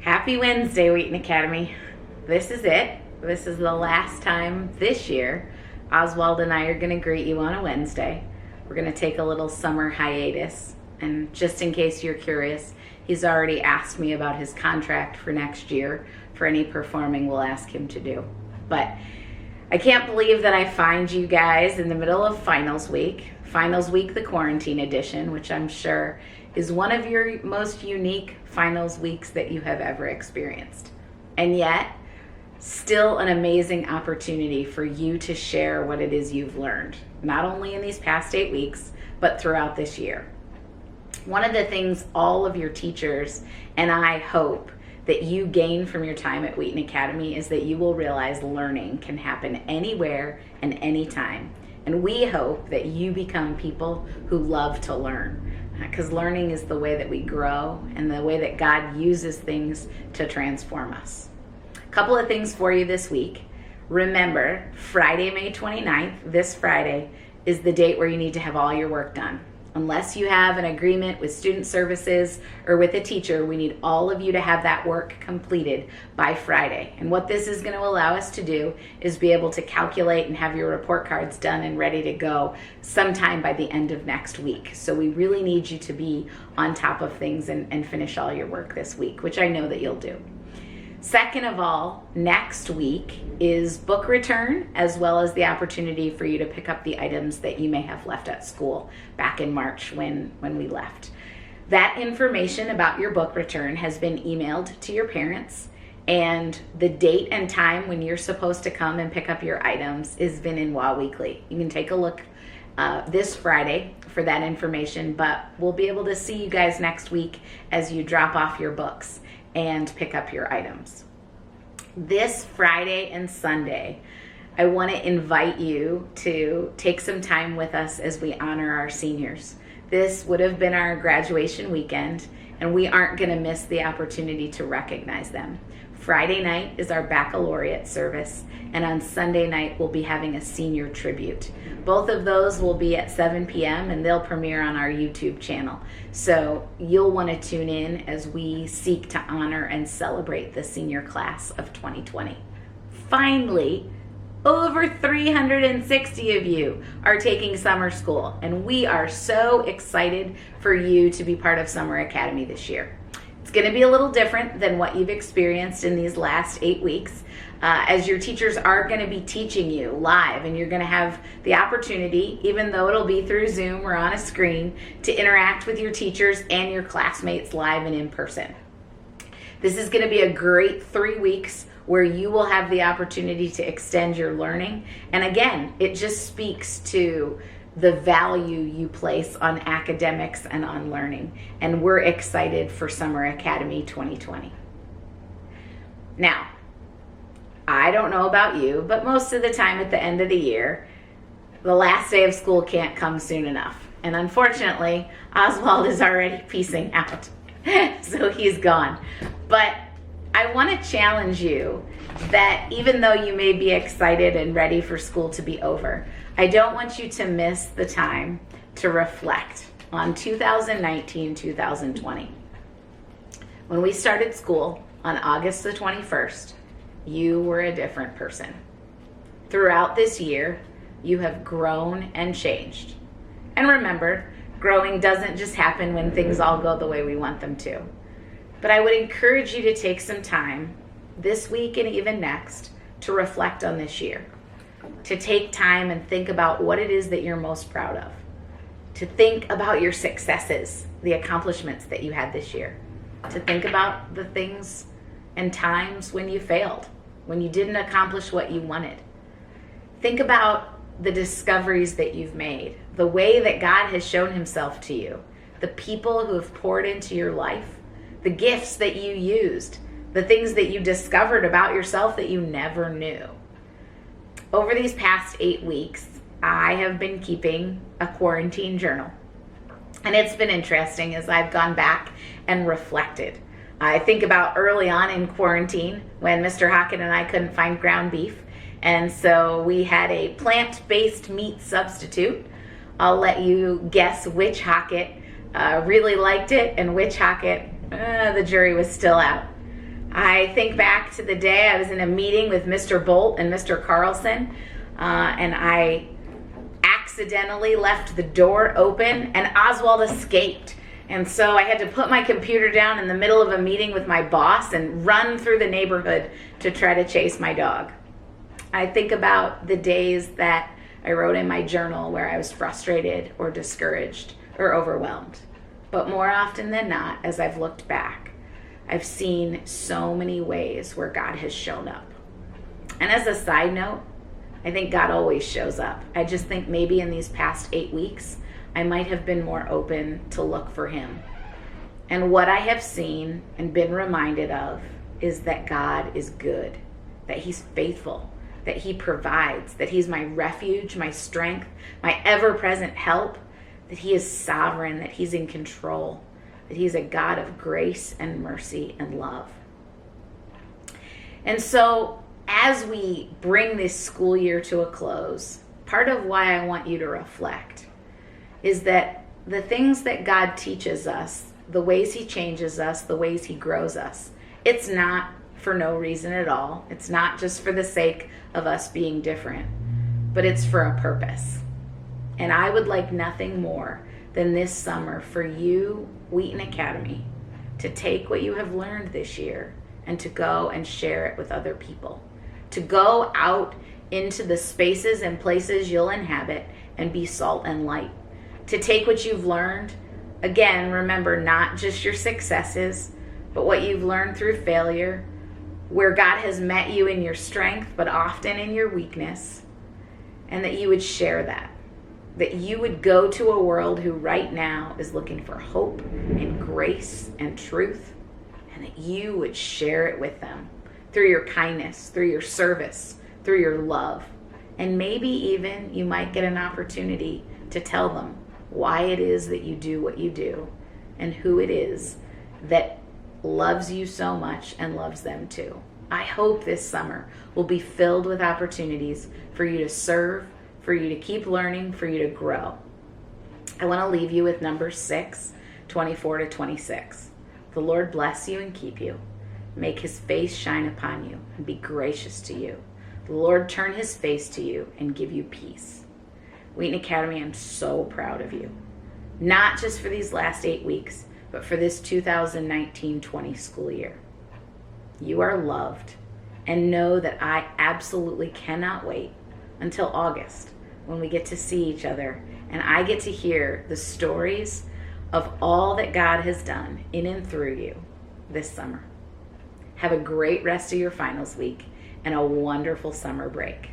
Happy Wednesday, Wheaton Academy. This is it. This is the last time this year Oswald and I are going to greet you on a Wednesday. We're going to take a little summer hiatus. And just in case you're curious, he's already asked me about his contract for next year for any performing we'll ask him to do. But I can't believe that I find you guys in the middle of finals week, the quarantine edition, which I'm sure is one of your most unique finals weeks that you have ever experienced. And yet, still an amazing opportunity for you to share what it is you've learned, not only in these past 8 weeks, but throughout this year. One of the things all of your teachers and I hope that you gain from your time at Wheaton Academy is that you will realize learning can happen anywhere and anytime. And we hope that you become people who love to learn, because learning is the way that we grow and the way that God uses things to transform us. A couple of things for you this week. Remember, Friday, May 29th, this Friday, is the date where you need to have all your work done. Unless you have an agreement with student services or with a teacher, we need all of you to have that work completed by Friday. And what this is going to allow us to do is be able to calculate and have your report cards done and ready to go sometime by the end of next week. So we really need you to be on top of things and finish all your work this week, which I know that you'll do. Second of all, next week is book return, as well as the opportunity for you to pick up the items that you may have left at school back in March when we left. That information about your book return has been emailed to your parents, and the date and time when you're supposed to come and pick up your items has been in WA Weekly. You can take a look this Friday for that information, but we'll be able to see you guys next week as you drop off your books and pick up your items. This Friday and Sunday, I want to invite you to take some time with us as we honor our seniors. This would have been our graduation weekend, and we aren't going to miss the opportunity to recognize them. Friday night is our baccalaureate service, and on Sunday night we'll be having a senior tribute. Both of those will be at 7 p.m. and they'll premiere on our YouTube channel. So you'll want to tune in as we seek to honor and celebrate the senior class of 2020. Finally, over 360 of you are taking summer school, and we are so excited for you to be part of Summer Academy this year. It's going to be a little different than what you've experienced in these last 8 weeks, as your teachers are going to be teaching you live, and you're going to have the opportunity, even though it'll be through Zoom or on a screen, to interact with your teachers and your classmates live and in person. This is going to be a great 3 weeks where you will have the opportunity to extend your learning. And again, it just speaks to the value you place on academics and on learning. And we're excited for Summer Academy 2020. Now, I don't know about you, but most of the time at the end of the year, the last day of school can't come soon enough. And unfortunately, Oswald is already peacing out. So he's gone. But I want to challenge you that even though you may be excited and ready for school to be over, I don't want you to miss the time to reflect on 2019-2020. When we started school on August the 21st, you were a different person. Throughout this year, you have grown and changed. And remember, growing doesn't just happen when things all go the way we want them to. But I would encourage you to take some time this week and even next to reflect on this year, to take time and think about what it is that you're most proud of, to think about your successes, the accomplishments that you had this year, to think about the things and times when you failed, when you didn't accomplish what you wanted. Think about the discoveries that you've made, the way that God has shown himself to you, the people who have poured into your life, the gifts that you used, the things that you discovered about yourself that you never knew. Over these past 8 weeks, I have been keeping a quarantine journal. And it's been interesting as I've gone back and reflected. I think about early on in quarantine when Mr. Hockett and I couldn't find ground beef. And so we had a plant-based meat substitute. I'll let you guess which Hockett really liked it and which Hockett, the jury was still out. I think back to the day I was in a meeting with Mr. Bolt and Mr. Carlson, and I accidentally left the door open and Oswald escaped. And so I had to put my computer down in the middle of a meeting with my boss and run through the neighborhood to try to chase my dog. I think about the days that I wrote in my journal where I was frustrated or discouraged or overwhelmed. But more often than not, as I've looked back, I've seen so many ways where God has shown up. And as a side note, I think God always shows up. I just think maybe in these past 8 weeks, I might have been more open to look for him. And what I have seen and been reminded of is that God is good, that he's faithful, that he provides, that he's my refuge, my strength, my ever-present help, that he is sovereign, that he's in control, that he's a God of grace and mercy and love. And so as we bring this school year to a close, part of why I want you to reflect is that the things that God teaches us, the ways he changes us, the ways he grows us, it's not for no reason at all. It's not just for the sake of us being different, but it's for a purpose. And I would like nothing more than this summer for you, Wheaton Academy, to take what you have learned this year and to go and share it with other people, to go out into the spaces and places you'll inhabit and be salt and light, to take what you've learned, again, remember not just your successes, but what you've learned through failure, where God has met you in your strength, but often in your weakness, and that you would share that you would go to a world who right now is looking for hope and grace and truth, and that you would share it with them through your kindness, through your service, through your love. And maybe even you might get an opportunity to tell them why it is that you do what you do and who it is that loves you so much and loves them too. I hope this summer will be filled with opportunities for you to serve, for you to keep learning, for you to grow. I want to leave you with Numbers 6, 24 to 26. The Lord bless you and keep you. Make his face shine upon you and be gracious to you. The Lord turn his face to you and give you peace. Wheaton Academy, I'm so proud of you. Not just for these last 8 weeks, but for this 2019-20 school year. You are loved, and know that I absolutely cannot wait until August when we get to see each other and I get to hear the stories of all that God has done in and through you this summer. Have a great rest of your finals week and a wonderful summer break.